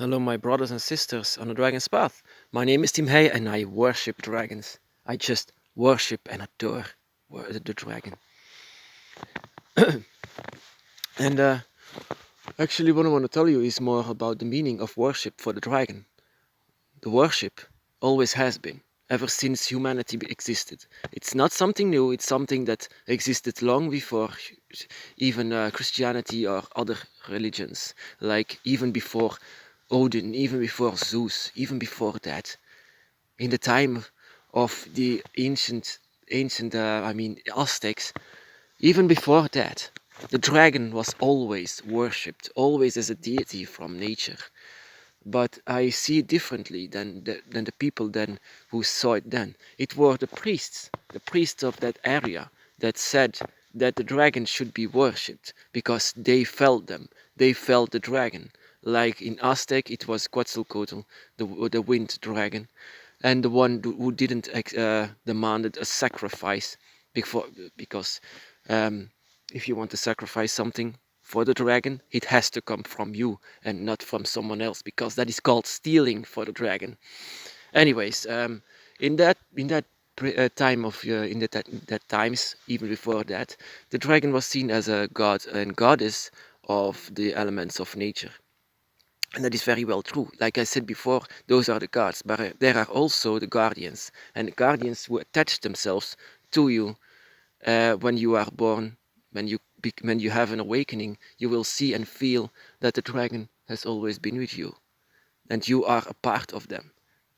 Hello, my brothers and sisters on the Dragon's Path. My name is Tim Hay and I worship dragons. I just worship and adore the dragon. and actually, what I want to tell you is more about the meaning of worship for the dragon. The worship always has been, ever since humanity existed. It's not something new, it's something that existed long before even Christianity or other religions, like even before Odin, even before Zeus, even before that. In the time of the ancient Aztecs, even before that, the dragon was always worshipped, always as a deity from nature. But I see it differently than the people then who saw it then. It were the priests of that area that said that the dragon should be worshipped because they felt them. They felt the dragon. Like in Aztec, it was Quetzalcoatl, the wind dragon, and the one who didn't demanded a sacrifice because if you want to sacrifice something for the dragon, it has to come from you and not from someone else, because that is called stealing for the dragon. Anyways, in that time of in that times, even before that, the dragon was seen as a god and goddess of the elements of nature. And that is very well true. Like I said before, those are the gods, but there are also the guardians, and the guardians who attach themselves to you when you are born. When you have an awakening, you will see and feel that the dragon has always been with you, and you are a part of them,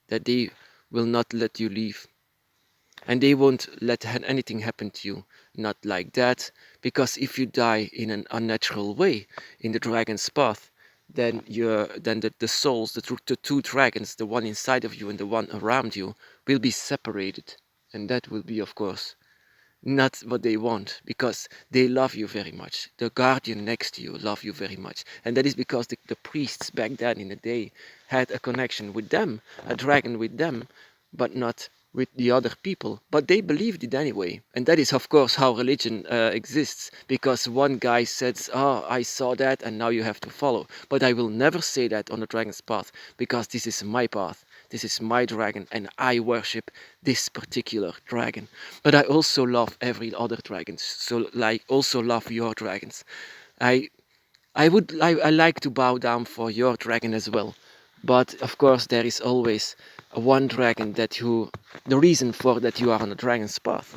that they will not let you leave, and they won't let anything happen to you, not like that, because if you die in an unnatural way in the dragon's path, then the souls, the two dragons, the one inside of you and the one around you, will be separated, and that will be, of course, not what they want, because they love you very much. The guardian next to you love you very much, and that is because the priests back then in the day had a connection with them, a dragon with them, but not with the other people. But they believed it anyway, and that is of course how religion exists, because one guy says, "Oh, I saw that and now you have to follow." But I will never say that on the dragon's path, because this is my path, this is my dragon, and I worship this particular dragon. But I also love every other dragon, so like also love your dragons. I I like to bow down for your dragon as well. But of course there is always one dragon the reason for that you are on the dragon's path.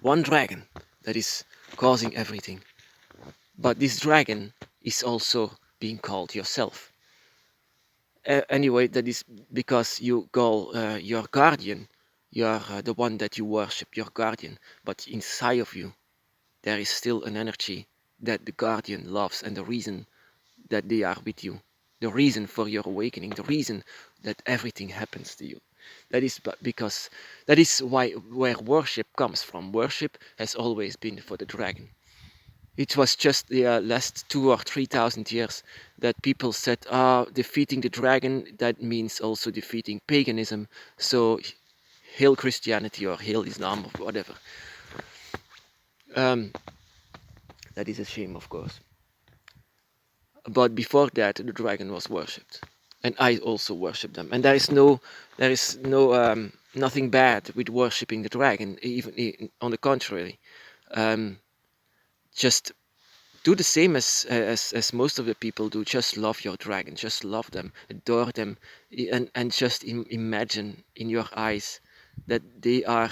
One dragon that is causing everything. But this dragon is also being called yourself. Anyway, that is because you call your guardian, you're the one that you worship, your guardian. But inside of you, there is still an energy that the guardian loves, and the reason that they are with you, the reason for your awakening, the reason that everything happens to you. That is because that is where worship comes from. Worship has always been for the dragon. It was just the last 2 or 3 thousand years that people said, defeating the dragon, that means also defeating paganism. So hail Christianity or hail Islam or whatever. That is a shame, of course. But before that, the dragon was worshipped, and I also worship them. And there is nothing bad with worshipping the dragon. Even on the contrary, just do the same as most of the people do. Just love your dragon. Just love them, adore them, and just imagine in your eyes that they are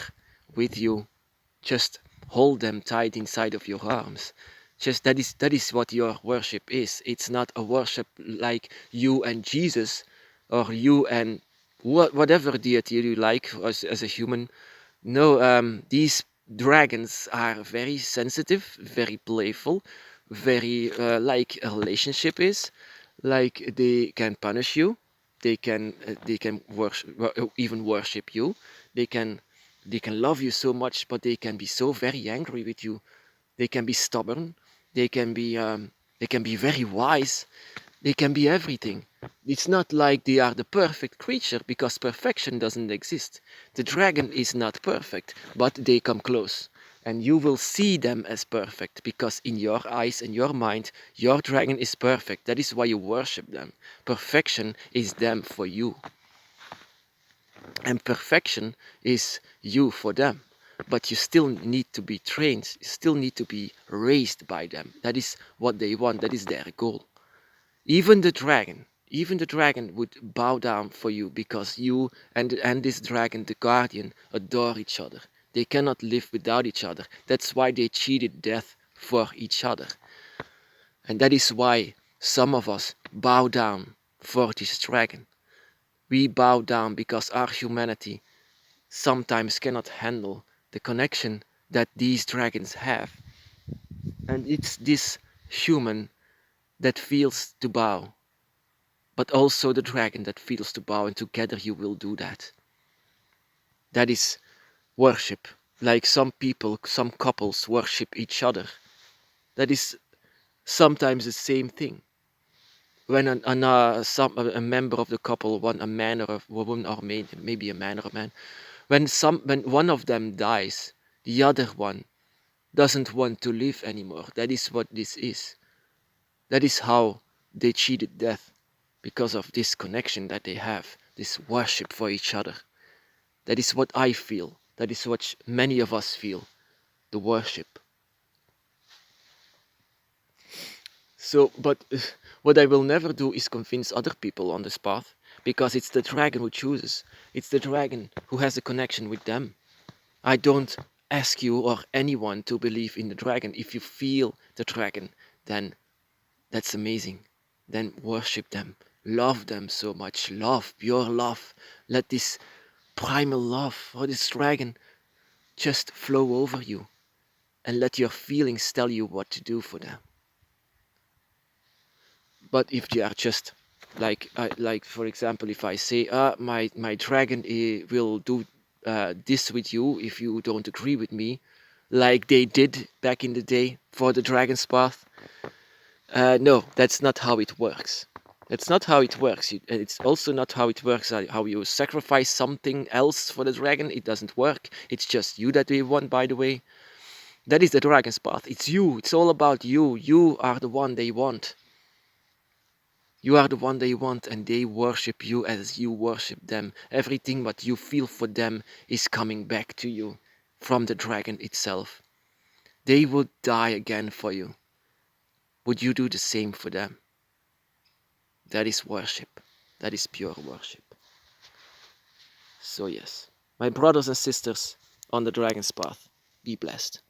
with you. Just hold them tight inside of your arms. Just that is what your worship is. It's not a worship like you and Jesus, or you and whatever deity you like as a human. No, these dragons are very sensitive, very playful, very like a relationship is. Like they can punish you, they can even worship you. They can they can love you so much, but they can be so very angry with you. They can be stubborn. They can be very wise. They can be everything. It's not like they are the perfect creature, because perfection doesn't exist. The dragon is not perfect, but they come close. And you will see them as perfect, because in your eyes and your mind, your dragon is perfect. That is why you worship them. Perfection is them for you. And perfection is you for them. But you still need to be trained. You still need to be raised by them. That is what they want. That is their goal. Even the dragon would bow down for you, because you and this dragon, the guardian, adore each other. They cannot live without each other. That's why they cheated death for each other. And that is why some of us bow down for this dragon. We bow down because our humanity sometimes cannot handle the connection that these dragons have. And it's this human that feels to bow, but also the dragon that feels to bow, and together you will do that. That is worship. Like some people, some couples worship each other. That is sometimes the same thing. When a member of the couple, a man or a woman, or maybe a man or a man, when one of them dies, the other one doesn't want to live anymore. That is what this is. That is how they cheated death, because of this connection that they have, this worship for each other. That is what I feel. That is what many of us feel, the worship. So, but what I will never do is convince other people on this path, because it's the dragon who chooses. It's the dragon who has a connection with them. I don't ask you or anyone to believe in the dragon. If you feel the dragon, then that's amazing. Then worship them. Love them so much. Love, pure love. Let this primal love for this dragon just flow over you. And let your feelings tell you what to do for them. But if they are just like for example, if I say, my dragon will do this with you if you don't agree with me, like they did back in the day for the dragon's path. No, that's not how it works. That's not how it works. It's also not how it works, how you sacrifice something else for the dragon. It doesn't work. It's just you that they want, by the way. That is the dragon's path. It's you. It's all about you. You are the one they want. You are the one they want, and they worship you as you worship them. Everything what you feel for them is coming back to you from the dragon itself. They would die again for you. Would you do the same for them? That is worship. That is pure worship. So yes, my brothers and sisters on the dragon's path, be blessed.